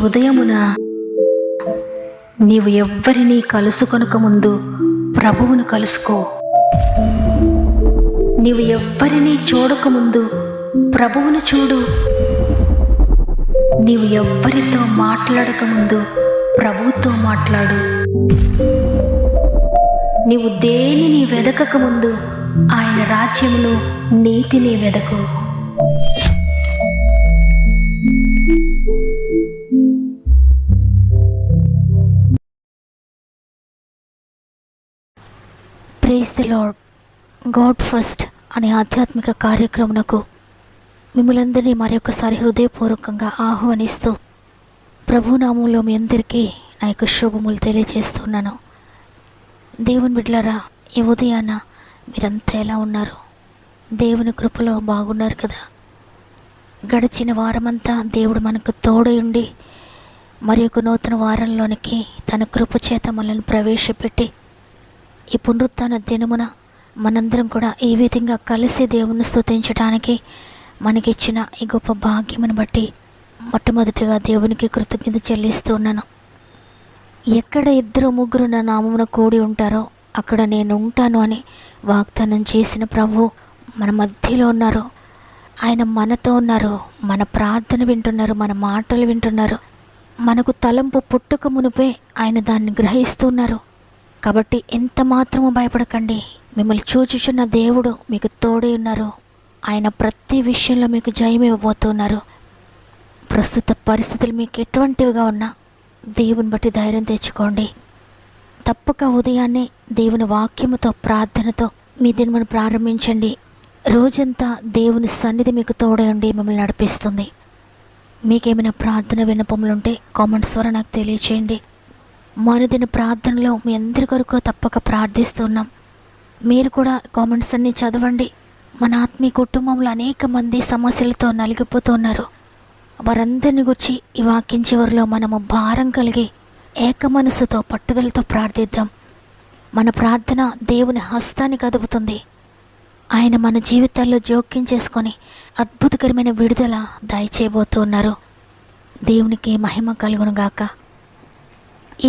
ఉదయమున నీవు ఎవ్వరినీ కలుసుకొనక ముందు ప్రభువును కలుసుకో. నీవు ఎవ్వరినీ చూడకముందు ప్రభువును చూడు. నీవు ఎవ్వరితో మాట్లాడకముందు ప్రభువుతో మాట్లాడు. నీవు దేనిని వెదకకముందు ఆయన రాజ్యమును నీతిని వెదకు. Praise the Lord. God first అనే ఆధ్యాత్మిక కార్యక్రమమునకు మిమ్మల్ందరినీ మరొకసారి హృదయపూర్వకంగా ఆహ్వానిస్తూ ప్రభునామంలో మీ అందరికీ నా యొక్క శుభములు తెలియజేస్తున్నాను. దేవుని బిడ్డలారా, ఈ ఉదయాన మీరంతా ఎలా ఉన్నారు? దేవుని కృపలో బాగున్నారు కదా? గడిచిన వారమంతా దేవుడు మనకు తోడై ఉండి మరి ఒక నూతన వారంలోనికి తన కృప చేత మనల్ని ప్రవేశపెట్టి ఈ పునరుత్థాన దినమున మనందరం కూడా ఈ విధంగా కలిసి దేవుని స్తుతించడానికి మనకిచ్చిన ఈ గొప్ప భాగ్యమును బట్టి మొట్టమొదటిగా దేవునికి కృతజ్ఞత చెల్లిస్తున్నాను. ఎక్కడ 2-3 నా నామమున కూడి ఉంటారో అక్కడ నేను ఉంటాను అని వాగ్దానం చేసిన ప్రభు మన మధ్యలో ఉన్నారు. ఆయన మనతో ఉన్నారు. మన ప్రార్థన వింటున్నారు, మన మాటలు వింటున్నారు. మనకు తలంపు పుట్టుక మునిపే ఆయన దాన్ని గ్రహిస్తున్నారు. కాబట్టి ఎంత మాత్రము భయపడకండి. మిమ్మల్ని చూచుచున్న దేవుడు మీకు తోడే ఉన్నారు. ఆయన ప్రతి విషయంలో మీకు జయం ఇవ్వబోతున్నారు. ప్రస్తుత పరిస్థితులు మీకు ఎటువంటివిగా ఉన్నా దేవుని బట్టి ధైర్యం తెచ్చుకోండి. తప్పక ఉదయాన్నే దేవుని వాక్యముతో ప్రార్థనతో మీ దినమును ప్రారంభించండి. రోజంతా దేవుని సన్నిధి మీకు తోడై ఉండి మిమ్మల్ని నడిపిస్తుంది. మీకేమైనా ప్రార్థన విన్నపములుంటే కామెంట్స్ ద్వారా నాకు తెలియచేయండి. మరుదిన ప్రార్థనలో మీ అందరి కొరకు తప్పక ప్రార్థిస్తున్నాం. మీరు కూడా కామెంట్స్ అన్నీ చదవండి. మన ఆత్మీయ కుటుంబంలో అనేక మంది సమస్యలతో నలిగిపోతున్నారు. వారందరిని గురించి ఈ వాక్యం చివరిలో మనము భారం కలిగి ఏక మనసుతో పట్టుదలతో ప్రార్థిద్దాం. మన ప్రార్థన దేవుని హస్తాన్ని కదుపుతుంది. ఆయన మన జీవితాల్లో జోక్యం చేసుకొని అద్భుతకరమైన విడుదల దయచేయబోతున్నారు. దేవునికి మహిమ కలుగునుగాక.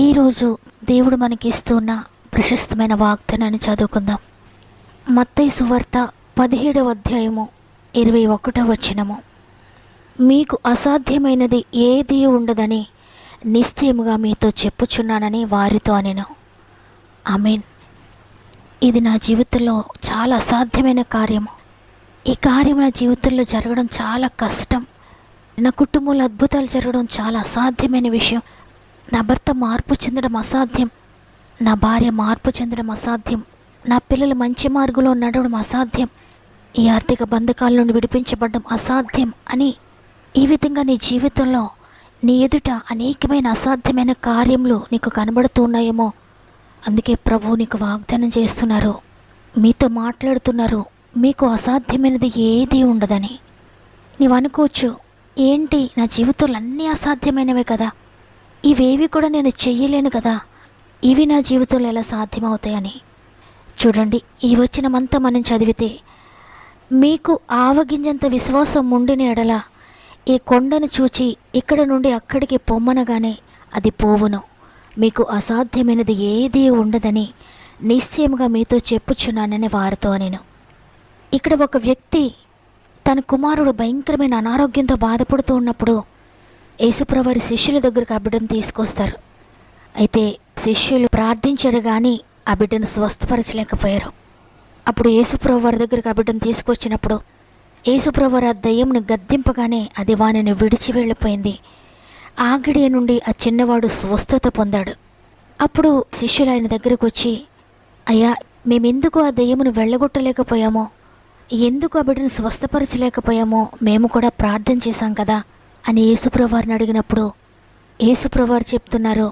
ఈరోజు దేవుడు మనకి ఇస్తున్న ప్రశస్తమైన వాగ్దానాన్ని చదువుకుందాం. మత్తయి సువార్త 17వ అధ్యాయము 21వ వచనము. మీకు అసాధ్యమైనది ఏదీ ఉండదని నిశ్చయముగా మీతో చెప్పుచున్నానని వారితో అనెను. ఆమేన్. ఇది నా జీవితంలో చాలా అసాధ్యమైన కార్యము. ఈ కార్యం నా జీవితంలో జరగడం చాలా కష్టం. నా కుటుంబంలో అద్భుతాలు జరగడం చాలా అసాధ్యమైన విషయం. నా భర్త మార్పు చెందడం అసాధ్యం. నా భార్య మార్పు చెందడం అసాధ్యం. నా పిల్లలు మంచి మార్గంలో నడవడం అసాధ్యం. ఈ ఆర్థిక బంధకాల నుండి విడిపించబడడం అసాధ్యం అని ఈ విధంగా నీ జీవితంలో నీ ఎదుట అనేకమైన అసాధ్యమైన కార్యములు నీకు కనబడుతూ ఉన్నాయేమో. అందుకే ప్రభువు నీకు వాగ్దానం చేస్తున్నారు, మీతో మాట్లాడుతున్నారు, మీకు అసాధ్యమైనది ఏదీ ఉండదని. నీవు అనుకోవచ్చు, ఏంటి నా జీవితంలో అన్నీ అసాధ్యమైనవే కదా, ఇవేవి కూడా నేను చెయ్యలేను కదా, ఇవి నా జీవితంలో ఎలా సాధ్యమవుతాయని. చూడండి, ఈ వచనమంతా మనం చదివితే, మీకు ఆవగింజంత విశ్వాసం ఉండిన ఎడల ఈ కొండను చూచి ఇక్కడ నుండి అక్కడికి పొమ్మనగానే అది పోవును. మీకు అసాధ్యమైనది ఏదీ ఉండదని నిశ్చయముగా మీతో చెప్పుచున్నానని వారితో నేను. ఇక్కడ ఒక వ్యక్తి తన కుమారుడు భయంకరమైన అనారోగ్యంతో బాధపడుతూ ఉన్నప్పుడు యేసుప్రభువారి శిష్యుల దగ్గరకు ఆ బిడ్డను తీసుకొస్తారు. అయితే శిష్యులు ప్రార్థించారు కానీ ఆ బిడ్డను స్వస్థపరచలేకపోయారు. అప్పుడు యేసుప్రభువారి దగ్గరకు ఆ బిడ్డను తీసుకొచ్చినప్పుడు యేసుప్రభువారు ఆ దయ్యంను గద్దింపగానే అది వానిని విడిచి వెళ్ళిపోయింది. ఆ గడియ నుండి ఆ చిన్నవాడు స్వస్థత పొందాడు. అప్పుడు శిష్యులు ఆయన దగ్గరకు వచ్చి, అయ్యా, మేమెందుకు ఆ దయ్యమును వెళ్ళగొట్టలేకపోయామో, ఎందుకు ఆ బిడ్డను స్వస్థపరచలేకపోయామో మేము కూడా ప్రార్థన చేశాం కదా అని యేసుప్రభువారిని అడిగినప్పుడు యేసుప్రభువారు చెప్తున్నారు,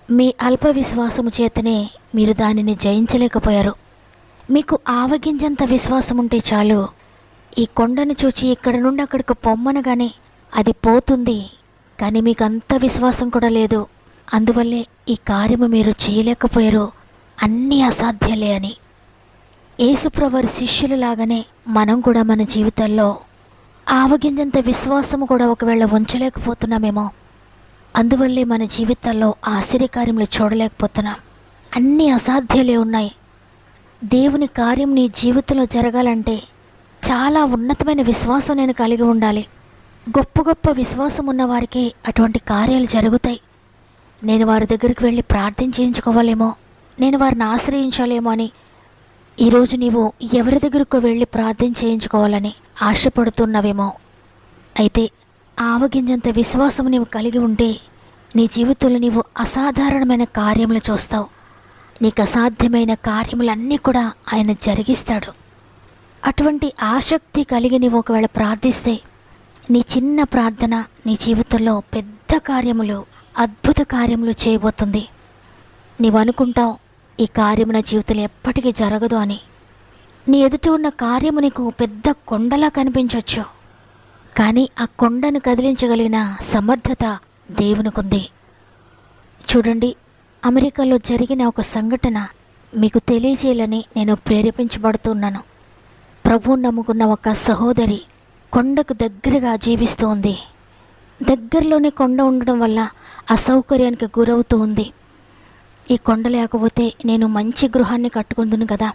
మీ అల్ప విశ్వాసము చేతనే మీరు దానిని జయించలేకపోయారు. మీకు ఆవగింజంత విశ్వాసం ఉంటే చాలు, ఈ కొండను చూచి ఇక్కడ నుండి అక్కడికి పొమ్మనగానే అది పోతుంది. కానీ మీకు అంత విశ్వాసం కూడా లేదు, అందువల్లే ఈ కార్యము మీరు చేయలేకపోయారు, అన్నీ అసాధ్యాలే అని. యేసుప్రభువారి శిష్యులు లాగానే మనం కూడా మన జీవితాల్లో ఆవగింజంత విశ్వాసము కూడా ఒకవేళ ఉంచలేకపోతున్నామేమో. అందువల్లే మన జీవితాల్లో ఆశ్చర్యకార్యములు చూడలేకపోతున్నాం. అన్నీ అసాధ్యాలే ఉన్నాయి. దేవుని కార్యం నీ జీవితంలో జరగాలంటే చాలా ఉన్నతమైన విశ్వాసం నేను కలిగి ఉండాలి. గొప్ప గొప్ప విశ్వాసం ఉన్న వారికి అటువంటి కార్యాలు జరుగుతాయి. నేను వారి దగ్గరికి వెళ్ళి ప్రార్థన చేయించుకోవాలేమో, నేను వారిని ఆశ్రయించాలేమో అని ఈరోజు నీవు ఎవరి దగ్గరకు వెళ్ళి ప్రార్థన చేయించుకోవాలని ఆశపడుతున్నవేమో. అయితే ఆవగింజంత విశ్వాసం నీవు కలిగి ఉంటే నీ జీవితంలో నీవు అసాధారణమైన కార్యములు చూస్తావు. నీకు అసాధ్యమైన కార్యములన్నీ కూడా ఆయన జరిగిస్తాడు. అటువంటి ఆసక్తి కలిగి నీవు ఒకవేళ ప్రార్థిస్తే నీ చిన్న ప్రార్థన నీ జీవితంలో పెద్ద కార్యములు, అద్భుత కార్యములు చేయబోతుంది. నీవు అనుకుంటావు ఈ కార్యము నా జీవితంలో ఎప్పటికీ జరగదు అని. నీ ఎదుట ఉన్న కార్యము నీకు పెద్ద కొండలా కనిపించవచ్చు, కానీ ఆ కొండను కదిలించగలిగిన సమర్థత దేవునికుంది. చూడండి, అమెరికాలో జరిగిన ఒక సంఘటన మీకు తెలియజేయాలని నేను ప్రేరేపించబడుతున్నాను. ప్రభువుని నమ్ముకున్న ఒక సహోదరి కొండకు దగ్గరగా జీవిస్తూ ఉంది. దగ్గరలోనే కొండ ఉండడం వల్ల అసౌకర్యానికి గురవుతూ ఉంది. ఈ కొండ లేకపోతే నేను మంచి గృహాన్ని కట్టుకుందును కదా,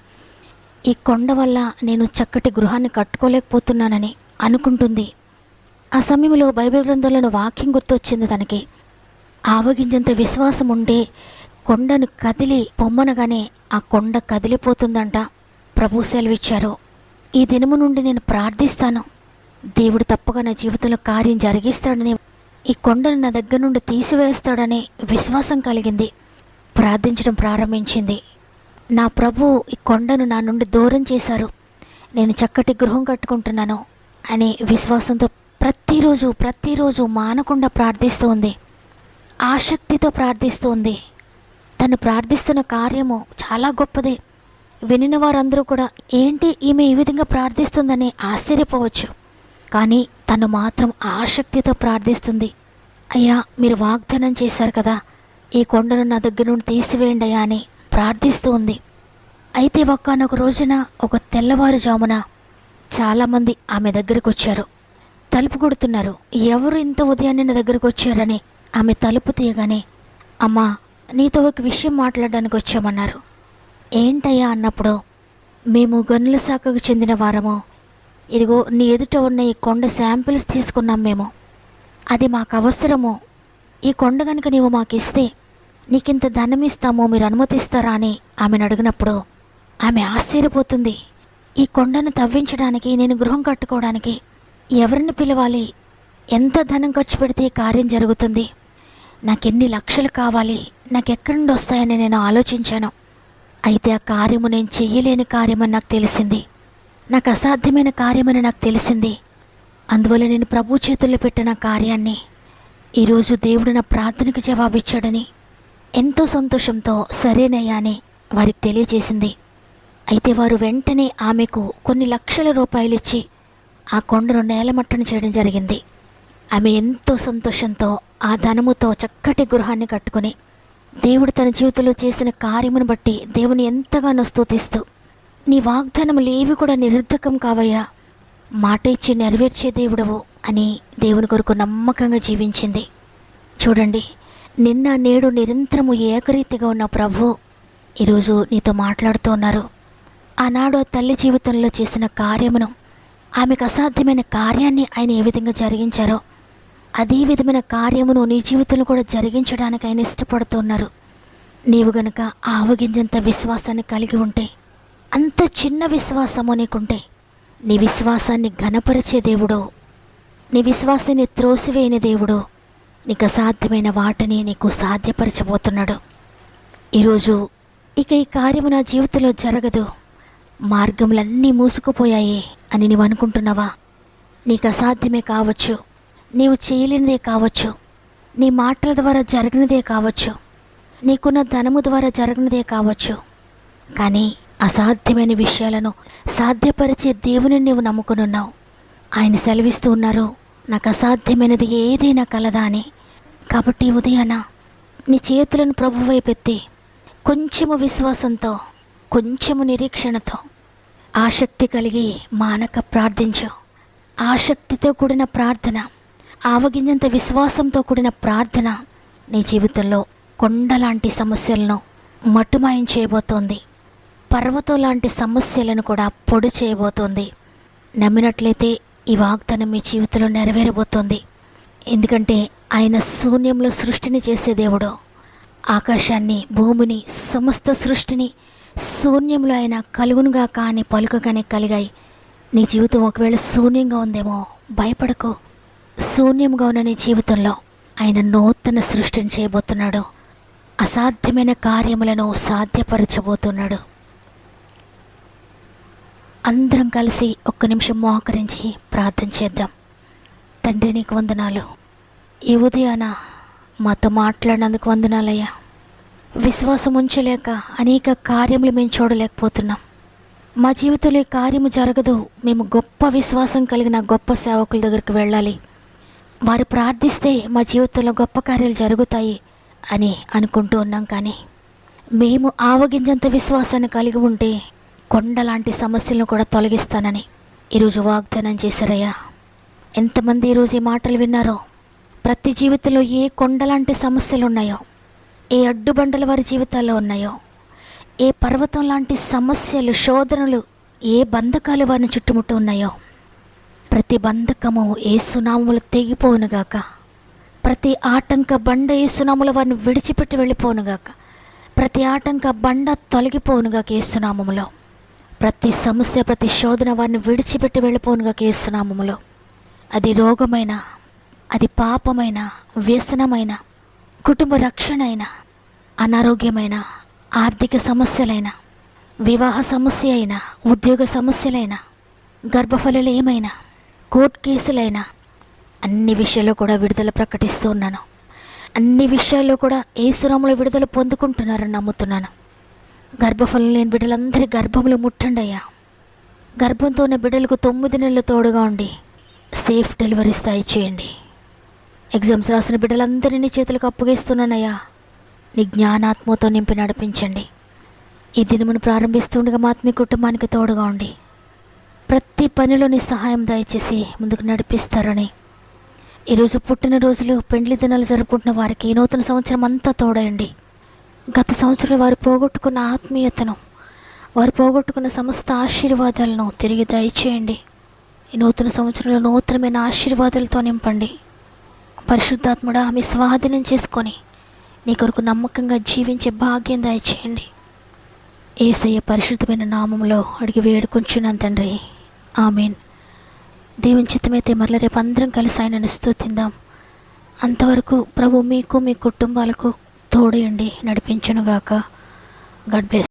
ఈ కొండ వల్ల నేను చక్కటి గృహాన్ని కట్టుకోలేకపోతున్నానని అనుకుంటుంది. ఆ సమయంలో బైబిల్ గ్రంథంలోని వాక్యం గుర్తొచ్చింది తనకి. ఆవగింజంత విశ్వాసం ఉంటే కొండను కదిలి పొమ్మనగానే ఆ కొండ కదిలిపోతుందంట. ప్రభు సెలవిచ్చారు. ఈ దినము నుండి నేను ప్రార్థిస్తాను, దేవుడు తప్పగా నా జీవితంలో కార్యం జరిగిస్తాడని, ఈ కొండను నా దగ్గర నుండి తీసివేస్తాడని విశ్వాసం కలిగింది. ప్రార్థించడం ప్రారంభించింది. నా ప్రభు ఈ కొండను నా నుండి దూరం చేశారు, నేను చక్కటి గృహం కట్టుకుంటున్నాను అనే విశ్వాసంతో ప్రతిరోజు మానకుండా ప్రార్థిస్తూ ఉంది. ఆసక్తితో ప్రార్థిస్తూ ఉంది. తను ప్రార్థిస్తున్న కార్యము చాలా గొప్పదే. వినిన వారందరూ కూడా ఏంటి ఈమె ఈ విధంగా ప్రార్థిస్తుందని ఆశ్చర్యపోవచ్చు. కానీ తను మాత్రం ఆసక్తితో ప్రార్థిస్తుంది. అయ్యా, మీరు వాగ్దానం చేశారు కదా, ఈ కొండను నా దగ్గర నుండి తీసివేయండి అయ్యా అని ప్రార్థిస్తూ ఉంది. అయితే ఒక్కనొక రోజున ఒక తెల్లవారుజామున చాలామంది ఆమె దగ్గరకు వచ్చారు. తలుపు కొడుతున్నారు. ఎవరు ఇంత ఉదయాన్నే నా దగ్గరకు వచ్చారని ఆమె తలుపు తీయగానే, అమ్మా, నీతో ఒక విషయం మాట్లాడడానికి వచ్చామన్నారు. ఏంటయ్యా అన్నప్పుడు, మేము గనుల శాఖకు చెందిన వారము, ఇదిగో నీ ఎదుట ఉన్న ఈ కొండ శాంపిల్స్ తీసుకున్నాం మేము, అది మాకు అవసరము, ఈ కొండ కనుక నీవు మాకు ఇస్తే నీకింత ధనం ఇస్తామో, మీరు అనుమతిస్తారా అని ఆమెను అడిగినప్పుడు ఆమె ఆశ్చర్యపోతుంది. ఈ కొండను తవ్వించడానికి, నేను గృహం కట్టుకోవడానికి ఎవరిని పిలవాలి, ఎంత ధనం ఖర్చు పెడితే ఈ కార్యం జరుగుతుంది, నాకెన్ని లక్షలు కావాలి, నాకెక్కడి నుండి వస్తాయని నేను ఆలోచించాను. అయితే ఆ కార్యము నేను చెయ్యలేని కార్యమని నాకు తెలిసింది, నాకు అసాధ్యమైన కార్యమని నాకు తెలిసింది. అందువల్ల నేను ప్రభు చేతుల్లో పెట్టిన కార్యాన్ని ఈరోజు దేవుడు నా ప్రార్థనకు జవాబిచ్చాడని ఎంతో సంతోషంతో సరేనయ్యా అని వారికి తెలియజేసింది. అయితే వారు వెంటనే ఆమెకు కొన్ని లక్షల రూపాయలు ఇచ్చి ఆ కొండను నేలమట్టను చేయడం జరిగింది. ఆమె ఎంతో సంతోషంతో ఆ ధనముతో చక్కటి గృహాన్ని కట్టుకుని దేవుడు తన జీవితంలో చేసిన కార్యమును బట్టి దేవుని ఎంతగానో స్తుతిస్తూ, నీ వాగ్దానములేవి కూడా నిరర్ధకం కావయ్యా, మాట ఇచ్చి నెరవేర్చే దేవుడవు అని దేవుని కొరకు నమ్మకంగా జీవించింది. చూడండి, నిన్న నేడు నిరంతరము ఏకరీతిగా ఉన్న ప్రభు ఈరోజు నీతో మాట్లాడుతూ ఉన్నారు. ఆనాడు ఆ తల్లి జీవితంలో చేసిన కార్యమును, ఆమెకు అసాధ్యమైన కార్యాన్ని ఆయన ఏ విధంగా జరిగించారో అదే విధమైన కార్యమును నీ జీవితంలో కూడా జరిగించడానికి ఆయన ఇష్టపడుతున్నారు. నీవు గనక ఆవగింజంత విశ్వాసాన్ని కలిగి ఉంటే, అంత చిన్న విశ్వాసము నీకుంటే, నీ విశ్వాసాన్ని ఘనపరిచే దేవుడు, నీ విశ్వాసాన్ని త్రోసివేయని దేవుడు నీకు అసాధ్యమైన వాటిని నీకు సాధ్యపరచబోతున్నాడు. ఈరోజు ఇక ఈ కార్యము నా జీవితంలో జరగదు, మార్గములన్నీ మూసుకుపోయాయి అని నీవు అనుకుంటున్నావా? నీకు అసాధ్యమే కావచ్చు, నీవు చేయలేనిదే కావచ్చు, నీ మాటల ద్వారా జరగనిదే కావచ్చు, నీకున్న ధనము ద్వారా జరగనిదే కావచ్చు. కానీ అసాధ్యమైన విషయాలను సాధ్యపరిచే దేవుని నీవు నమ్ముకునున్నావు. ఆయన సెలవిస్తూ ఉన్నారు, నాకు అసాధ్యమైనది ఏదైనా కలదా అని. కాబట్టి ఉదయాన నీ చేతులను ప్రభు వైపెత్తి కొంచెము విశ్వాసంతో, కొంచెము నిరీక్షణతో, ఆసక్తి కలిగి మానక ప్రార్థించు. ఆసక్తితో కూడిన ప్రార్థన, ఆవగింజంత విశ్వాసంతో కూడిన ప్రార్థన నీ జీవితంలో కొండలాంటి సమస్యలను మట్టుమాయం చేయబోతోంది. పర్వతం లాంటి సమస్యలను కూడా పొడి చేయబోతోంది. నమ్మినట్లయితే ఈ వాగ్దానం మీ జీవితంలో నెరవేరబోతోంది. ఎందుకంటే ఆయన శూన్యంలో సృష్టిని చేసే దేవుడు. ఆకాశాన్ని, భూమిని, సమస్త సృష్టిని శూన్యంలో ఆయన కలుగునుగా కానీ పలుకగానే కలిగాయి. నీ జీవితం ఒకవేళ శూన్యంగా ఉందేమో భయపడకు. శూన్యంగా ఉన్న నీ జీవితంలో ఆయన నూతన సృష్టిని చేయబోతున్నాడు. అసాధ్యమైన కార్యములను సాధ్యపరచబోతున్నాడు. అందరం కలిసి ఒక్క నిమిషం మోకరించి ప్రార్థన చేద్దాం. తండ్రి, నీకు వందనాలు. ఈ ఉదయాన మాతో మాట్లాడినందుకు వందనాలయ్యా. విశ్వాసం ఉంచలేక అనేక కార్యములు మేము చూడలేకపోతున్నాం. మా జీవితంలో ఈ కార్యము జరగదు, మేము గొప్ప విశ్వాసం కలిగిన గొప్ప సేవకుల దగ్గరికి వెళ్ళాలి, వారు ప్రార్థిస్తే మా జీవితంలో గొప్ప కార్యాలు జరుగుతాయి అని అనుకుంటూ ఉన్నాం. కానీ మేము ఆవగింజంత విశ్వాసాన్ని కలిగి ఉంటే కొండలాంటి సమస్యలను కూడా తొలగిస్తానని ఈరోజు వాగ్దానం చేశారయ్యా. ఎంతమంది ఈరోజు ఈ మాటలు విన్నారో, ప్రతి జీవితంలో ఏ కొండలాంటి సమస్యలు ఉన్నాయో, ఏ అడ్డుబండలు వారి జీవితాల్లో ఉన్నాయో, ఏ పర్వతం లాంటి సమస్యలు, శోధనలు, ఏ బంధకాలు వారిని చుట్టుముట్టు ఉన్నాయో, ప్రతి బంధకము యేసునామములో తెగిపోనుగాక. ప్రతి ఆటంక బండ యేసునామములో వారిని విడిచిపెట్టి వెళ్ళిపోనుగాక. ప్రతి ఆటంక బండ తొలగిపోనుగాక యేసునామములో. ప్రతి సమస్య, ప్రతి శోధన వారిని విడిచిపెట్టి వెళ్ళిపోనుగాక యేసునామములో. అది రోగమైన, అది పాపమైన, వ్యసనమైన, కుటుంబ రక్షణ అయినా, అనారోగ్యమైన, ఆర్థిక సమస్యలైన, వివాహ సమస్య అయినా, ఉద్యోగ సమస్యలైనా, గర్భఫలాలు ఏమైనా, కోర్టు కేసులైనా, అన్ని విషయాల్లో కూడా విడుదల ప్రకటిస్తూ ఉన్నాను. అన్ని విషయాల్లో కూడా యేసునామములో విడుదల పొందుకుంటున్నారని నమ్ముతున్నాను. గర్భఫలం లేని బిడ్డలందరి గర్భములు ముట్టండి అయ్యా. గర్భంతో ఉన్న బిడ్డలకు 9 నెలలు తోడుగా ఉండి సేఫ్ డెలివరీ స్థాయి చేయండి. ఎగ్జామ్స్ రాసిన బిడ్డలందరినీ చేతులకు అప్పగిస్తున్నానయ్యా. నీ జ్ఞానాత్మతో నింపి నడిపించండి. ఈ దినమును ప్రారంభిస్తుండగా మా ఆత్మీయ కుటుంబానికి తోడుగా ఉండి ప్రతి పనిలో నీ సహాయం దయచేసి ముందుకు నడిపిస్తారని, ఈరోజు పుట్టినరోజులు, పెండ్లి దినాలు జరుపుకుంటున్న వారికి ఈ నూతన సంవత్సరం అంతా తోడండి. గత సంవత్సరంలో వారు పోగొట్టుకున్న ఆత్మీయతను, వారు పోగొట్టుకున్న సమస్త ఆశీర్వాదాలను తిరిగి దయచేయండి. ఈ నూతన సంవత్సరంలో నూతనమైన ఆశీర్వాదాలతో నింపండి. పరిశుద్ధాత్ముడా, మీ స్వాధీనం చేసుకొని నీ కొరకు నమ్మకంగా జీవించే భాగ్యం దయచేయండి. యేసయ్య పరిశుద్ధమైన నామములో అడిగి వేడుకొంచున్నాను తండ్రి, ఆమేన్. దేవుని చిత్తమైతే మరల రేపు అందరం కలిసి ఆయనను స్తుతిందాం. అంతవరకు ప్రభు మీకు, మీ కుటుంబాలకు తోడయండి, నడిపించునుగాక. God bless.